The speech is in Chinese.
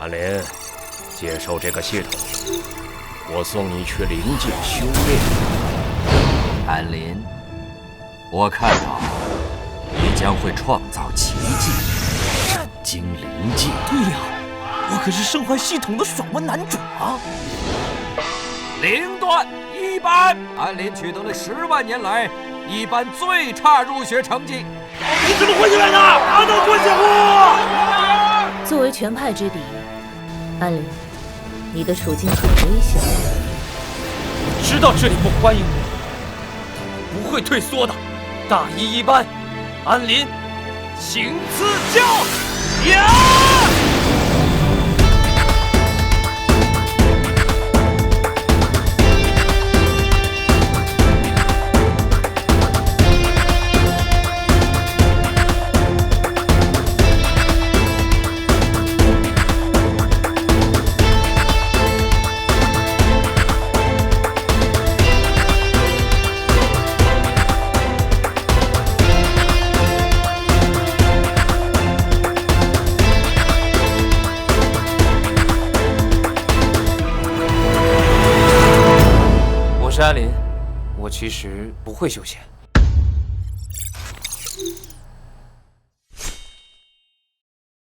安林，接受这个系统，我送你去灵界修炼。安林，我看到你将会创造奇迹，震惊灵界。对呀，我可是圣幻系统的爽文男主啊！灵段一班，安林取得了10万年来一班最差入学成绩。你怎么混进来的？拿到关键户！作为全派之敌，安林，你的处境很危险。知道这里不欢迎我，但我不会退缩的。大一一班，安林，请赐教！呀！我是安林，我其实不会修仙。